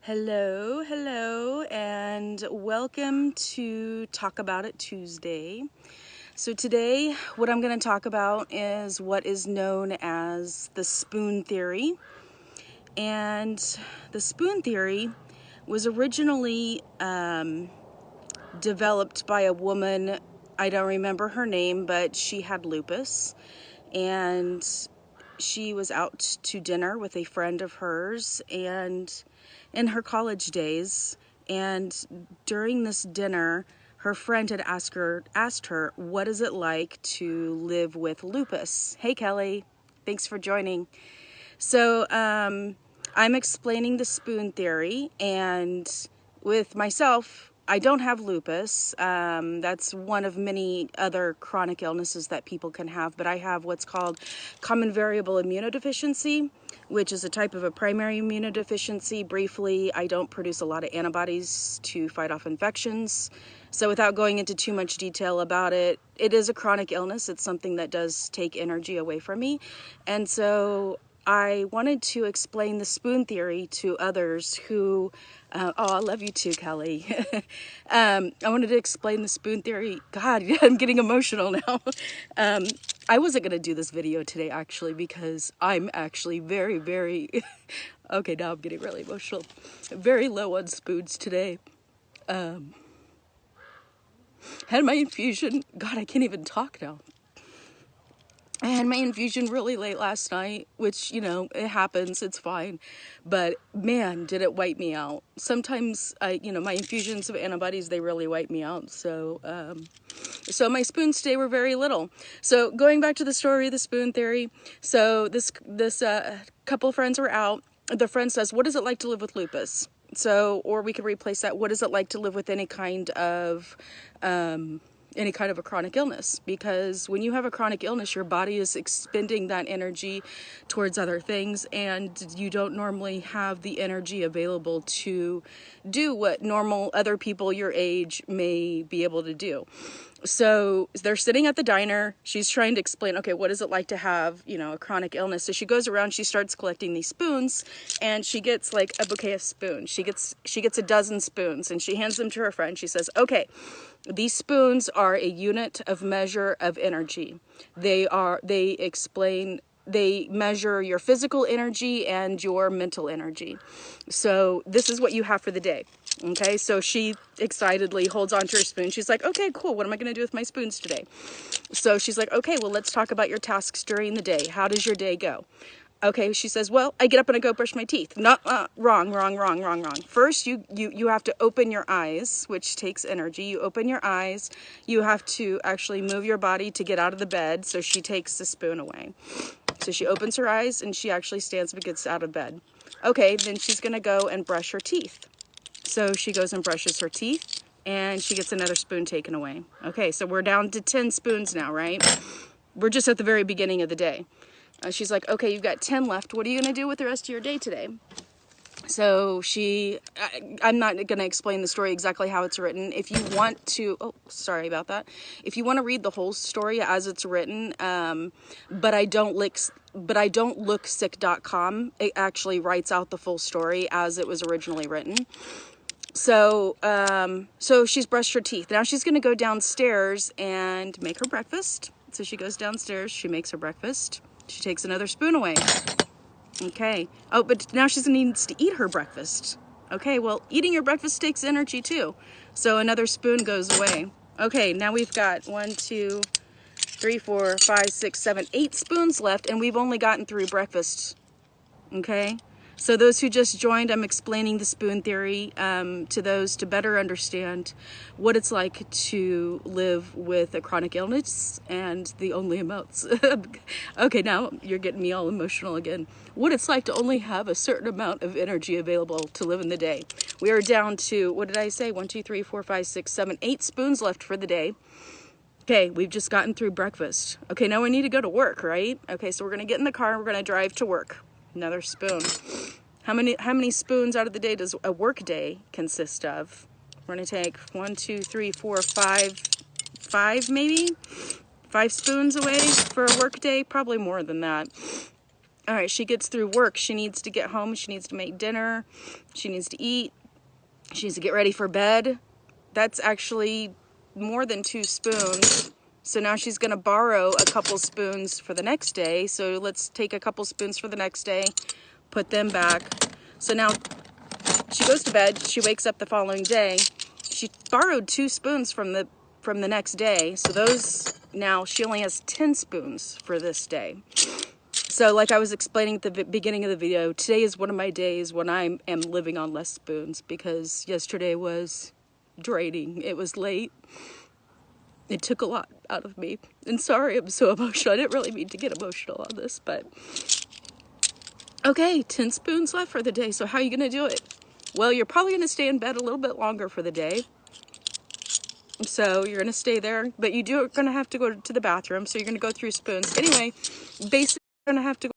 Hello, hello, and welcome to Talk About It Tuesday. So today, what I'm going to talk about is what is known as the spoon theory. And the spoon theory was originally developed by a woman. I don't remember her name, but she had lupus, and she was out to dinner with a friend of hers and in her college days, and during this dinner her friend had asked her what is it like to live with lupus. Hey Kelly, thanks for joining. So I'm explaining the spoon theory, and with myself, I don't have lupus. That's one of many other chronic illnesses that people can have, but I have what's called common variable immunodeficiency, which is a type of a primary immunodeficiency. Briefly, I don't produce a lot of antibodies to fight off infections. So without going into too much detail about it, it is a chronic illness. It's something that does take energy away from me. And so I wanted to explain the spoon theory to others who, I love you too, Kelly. I wanted to explain the spoon theory. God, I'm getting emotional now. I wasn't going to do this video today, actually, because I'm actually very, very, okay, now I'm getting really emotional. Very low on spoons today. Had my infusion. God, I can't even talk now. I had my infusion really late last night, which, it happens, it's fine. But man, did it wipe me out. Sometimes my infusions of antibodies, they really wipe me out. So my spoons today were very little. So going back to the story of the spoon theory. So this couple of friends were out. The friend says, "What is it like to live with lupus?" So, or we could replace that, what is it like to live with any kind of a chronic illness? Because when you have a chronic illness, your body is expending that energy towards other things, and you don't normally have the energy available to do what normal other people your age may be able to do. So they're sitting at the diner. She's trying to explain, okay, what is it like to have, a chronic illness? So she goes around, she starts collecting these spoons, and she gets like a bouquet of spoons. She gets a dozen spoons, and she hands them to her friend. She says, "Okay, these spoons are a unit of measure of energy. They measure your physical energy and your mental energy. So this is what you have for the day." Okay, so she excitedly holds onto her spoon. She's like, "Okay, cool. What am I going to do with my spoons today?" So she's like, "Okay, well, let's talk about your tasks during the day. How does your day go?" Okay, she says, "Well, I get up and I go brush my teeth." Not wrong. First, you have to open your eyes, which takes energy. You open your eyes. You have to actually move your body to get out of the bed. So she takes the spoon away. So she opens her eyes and she actually stands up and gets out of bed. Okay, then she's going to go and brush her teeth. So she goes and brushes her teeth, and she gets another spoon taken away. Okay, so we're down to 10 spoons now, right? We're just at the very beginning of the day. She's like, "Okay, you've got 10 left. What are you going to do with the rest of your day today?" So I'm not going to explain the story exactly how it's written. If you want to, sorry about that. If you want to read the whole story as it's written, but I don't look sick.com. It actually writes out the full story as it was originally written. So she's brushed her teeth. Now she's going to go downstairs and make her breakfast. So she goes downstairs, she makes her breakfast. She takes another spoon away. Okay. Oh, but now she needs to eat her breakfast. Okay, well, eating your breakfast takes energy too. So another spoon goes away. Okay, now we've got 1, 2, 3, 4, 5, 6, 7, 8 spoons left, and we've only gotten through breakfast. Okay? So those who just joined, I'm explaining the spoon theory to those to better understand what it's like to live with a chronic illness and the only amounts. Okay, now you're getting me all emotional again. What it's like to only have a certain amount of energy available to live in the day. We are down to, what did I say? 1, 2, 3, 4, 5, 6, 7, 8 spoons left for the day. Okay, we've just gotten through breakfast. Okay, now we need to go to work, right? Okay, so we're going to get in the car and we're going to drive to work. Another spoon. How many spoons out of the day does a work day consist of? We're going to take 1, 2, 3, 4, 5 maybe? 5 spoons away for a work day? Probably more than that. All right, she gets through work. She needs to get home. She needs to make dinner. She needs to eat. She needs to get ready for bed. That's actually more than 2 spoons. So now she's going to borrow a couple spoons for the next day. So let's take a couple spoons for the next day, put them back. So now she goes to bed. She wakes up the following day. She borrowed 2 spoons from the next day. So those, now she only has 10 spoons for this day. So like I was explaining at the beginning of the video, today is one of my days when I am living on less spoons, because yesterday was draining. It was late. It took a lot out of me. And sorry, I'm so emotional. I didn't really mean to get emotional on this, but okay, 10 spoons left for the day. So how are you going to do it? Well, you're probably going to stay in bed a little bit longer for the day. So you're going to stay there, but you're going to have to go to the bathroom. So you're going to go through spoons. Anyway, basically you're going to have to go